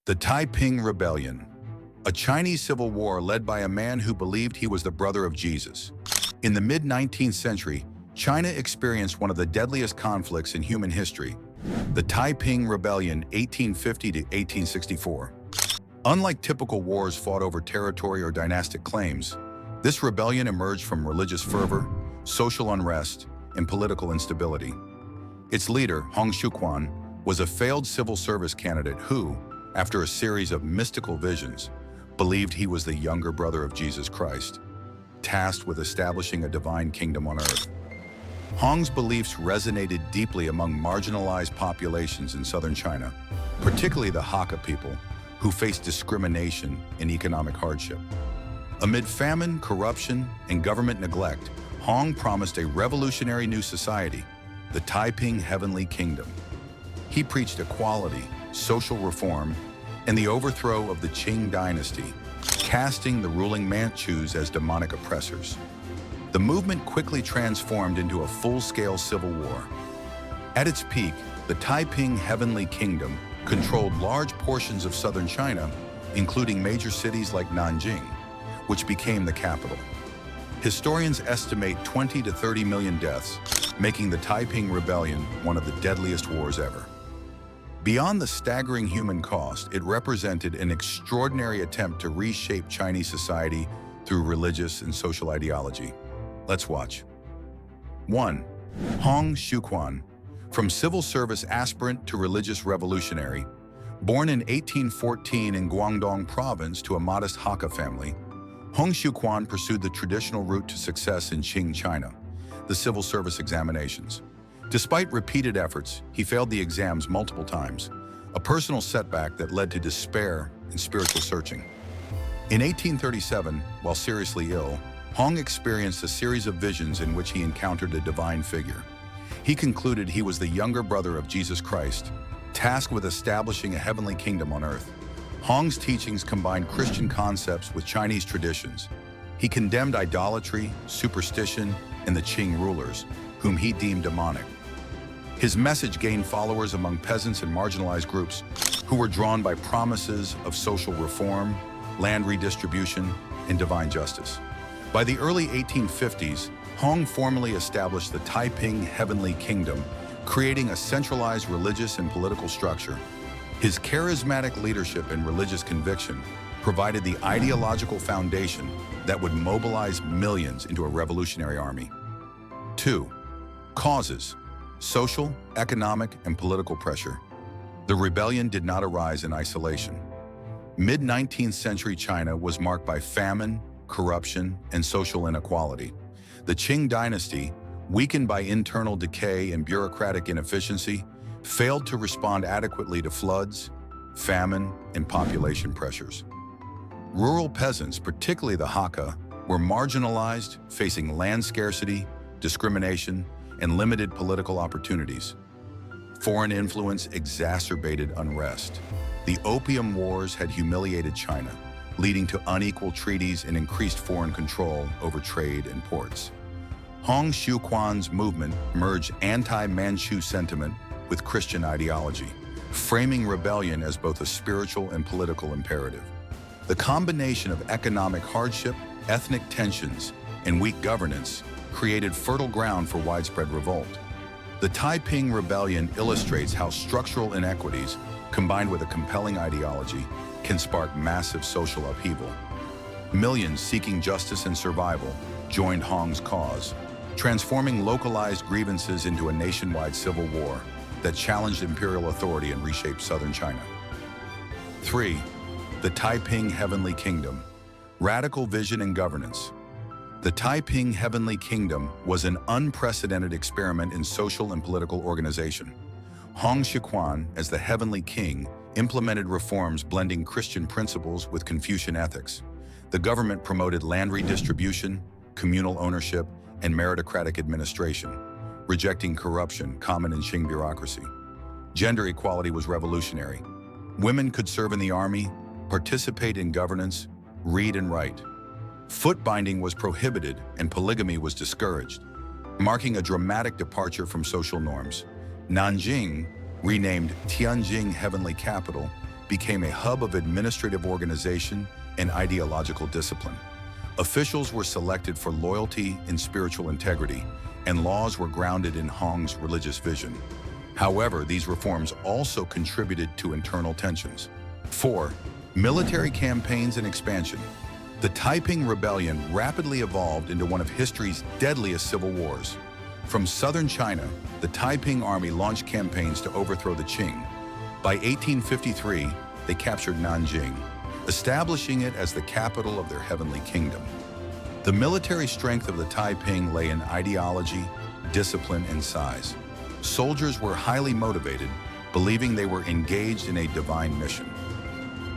The Taiping Rebellion, a Chinese civil war led by a man who believed he was the brother of Jesus. In the mid-19th century, China experienced one of the deadliest conflicts in human history, the Taiping Rebellion 1850 to 1864. Unlike typical wars fought over territory or dynastic claims, this rebellion emerged from religious fervor, social unrest, and political instability. Its leader, Hong Xiuquan, was a failed civil service candidate who, after a series of mystical visions, believed he was the younger brother of Jesus Christ, tasked with establishing a divine kingdom on earth. Hong's beliefs resonated deeply among marginalized populations in southern China, particularly the Hakka people, who faced discrimination and economic hardship. Amid famine, corruption, and government neglect, Hong promised a revolutionary new society, the Taiping Heavenly Kingdom. He preached equality, social reform, and the overthrow of the Qing Dynasty, casting the ruling Manchus as demonic oppressors. The movement quickly transformed into a full-scale civil war. At its peak, the Taiping Heavenly Kingdom controlled large portions of southern China, including major cities like Nanjing, which became the capital. Historians estimate 20 to 30 million deaths, making the Taiping Rebellion one of the deadliest wars ever. Beyond the staggering human cost, it represented an extraordinary attempt to reshape Chinese society through religious and social ideology. Let's watch. 1. Hong Xiuquan, from civil service aspirant to religious revolutionary. Born in 1814 in Guangdong province to a modest Hakka family, Hong Xiuquan pursued the traditional route to success in Qing, China, the civil service examinations. Despite repeated efforts, he failed the exams multiple times, a personal setback that led to despair and spiritual searching. In 1837, while seriously ill, Hong experienced a series of visions in which he encountered a divine figure. He concluded he was the younger brother of Jesus Christ, tasked with establishing a heavenly kingdom on earth. Hong's teachings combined Christian concepts with Chinese traditions. He condemned idolatry, superstition, and the Qing rulers, whom he deemed demonic. His message gained followers among peasants and marginalized groups who were drawn by promises of social reform, land redistribution, and divine justice. By the early 1850s, Hong formally established the Taiping Heavenly Kingdom, creating a centralized religious and political structure. His charismatic leadership and religious conviction provided the ideological foundation that would mobilize millions into a revolutionary army. 2. Causes: social, economic, and political pressure. The rebellion did not arise in isolation. Mid-19th century China was marked by famine, corruption, and social inequality. The Qing Dynasty, weakened by internal decay and bureaucratic inefficiency, failed to respond adequately to floods, famine, and population pressures. Rural peasants, particularly the Hakka, were marginalized, facing land scarcity, discrimination, and limited political opportunities. Foreign influence exacerbated unrest. The Opium Wars had humiliated China, leading to unequal treaties and increased foreign control over trade and ports. Hong Xiuquan's movement merged anti-Manchu sentiment with Christian ideology, framing rebellion as both a spiritual and political imperative. The combination of economic hardship, ethnic tensions, and weak governance created fertile ground for widespread revolt. The Taiping Rebellion illustrates how structural inequities, combined with a compelling ideology, can spark massive social upheaval. Millions seeking justice and survival joined Hong's cause, transforming localized grievances into a nationwide civil war that challenged imperial authority and reshaped southern China. 3. The Taiping Heavenly Kingdom, radical vision and governance. The Taiping Heavenly Kingdom was an unprecedented experiment in social and political organization. Hong Xiuquan, as the Heavenly King, implemented reforms blending Christian principles with Confucian ethics. The government promoted land redistribution, communal ownership, and meritocratic administration, rejecting corruption common in Qing bureaucracy. Gender equality was revolutionary. Women could serve in the army, participate in governance, read and write. Foot binding was prohibited and polygamy was discouraged, marking a dramatic departure from social norms. Nanjing, renamed Tianjin Heavenly Capital, became a hub of administrative organization and ideological discipline. Officials were selected for loyalty and spiritual integrity, and laws were grounded in Hong's religious vision. However, these reforms also contributed to internal tensions. 4. Military campaigns and expansion. The Taiping Rebellion rapidly evolved into one of history's deadliest civil wars. From southern China, the Taiping army launched campaigns to overthrow the Qing. By 1853, they captured Nanjing, establishing it as the capital of their Heavenly Kingdom. The military strength of the Taiping lay in ideology, discipline, and size. Soldiers were highly motivated, believing they were engaged in a divine mission.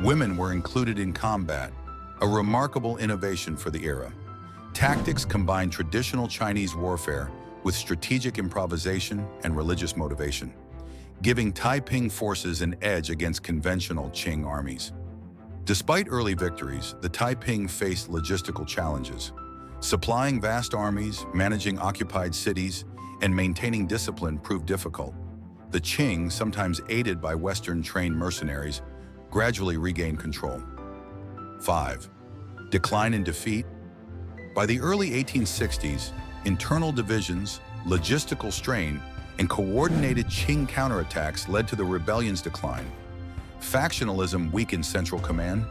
Women were included in combat, a remarkable innovation for the era. Tactics combined traditional Chinese warfare with strategic improvisation and religious motivation, giving Taiping forces an edge against conventional Qing armies. Despite early victories, the Taiping faced logistical challenges. Supplying vast armies, managing occupied cities, and maintaining discipline proved difficult. The Qing, sometimes aided by Western-trained mercenaries, gradually regained control. 5. Decline and defeat. By the early 1860s, internal divisions, logistical strain, and coordinated Qing counterattacks led to the rebellion's decline. Factionalism weakened central command,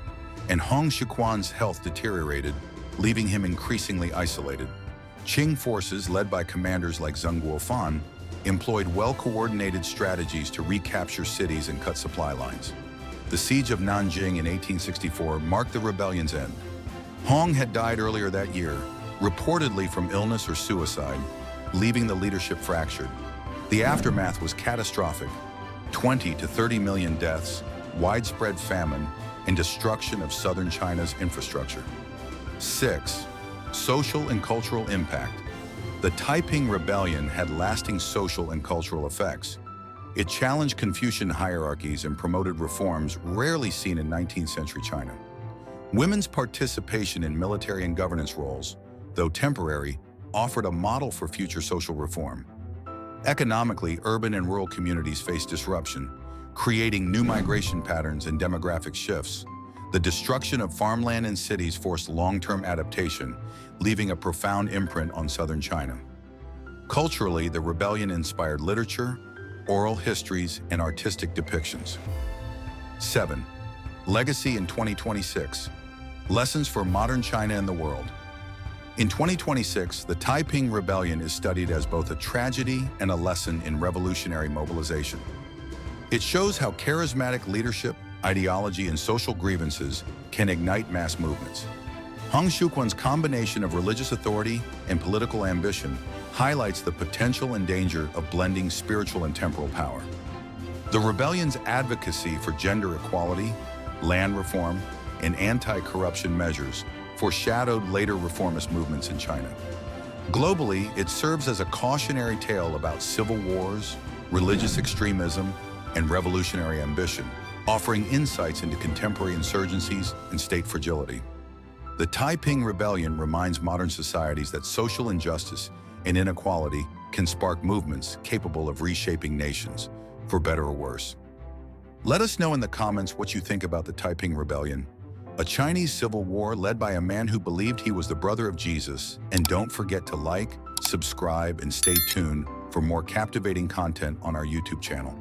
and Hong Xiuquan's health deteriorated, leaving him increasingly isolated. Qing forces, led by commanders like Zheng Guofan, employed well-coordinated strategies to recapture cities and cut supply lines. The siege of Nanjing in 1864 marked the rebellion's end. Hong had died earlier that year, reportedly from illness or suicide, leaving the leadership fractured. The aftermath was catastrophic: 20 to 30 million deaths, widespread famine, and destruction of southern China's infrastructure. 6. Social and cultural impact. The Taiping Rebellion had lasting social and cultural effects. It challenged Confucian hierarchies and promoted reforms rarely seen in 19th century China. Women's participation in military and governance roles, though temporary, offered a model for future social reform. Economically, urban and rural communities faced disruption, creating new migration patterns and demographic shifts. The destruction of farmland and cities forced long-term adaptation, leaving a profound imprint on southern China. Culturally, the rebellion inspired literature, oral histories, and artistic depictions. 7. Legacy in 2026. Lessons for modern China and the world. In 2026, the Taiping Rebellion is studied as both a tragedy and a lesson in revolutionary mobilization. It shows how charismatic leadership, ideology, and social grievances can ignite mass movements. Hong Xiuquan's combination of religious authority and political ambition highlights the potential and danger of blending spiritual and temporal power. The rebellion's advocacy for gender equality, land reform, and anti-corruption measures foreshadowed later reformist movements in China. Globally, it serves as a cautionary tale about civil wars, religious extremism, and revolutionary ambition, offering insights into contemporary insurgencies and state fragility. The Taiping Rebellion reminds modern societies that social injustice and inequality can spark movements capable of reshaping nations, for better or worse. Let us know in the comments what you think about the Taiping Rebellion, a Chinese civil war led by a man who believed he was the brother of Jesus. And don't forget to like, subscribe, and stay tuned for more captivating content on our YouTube channel.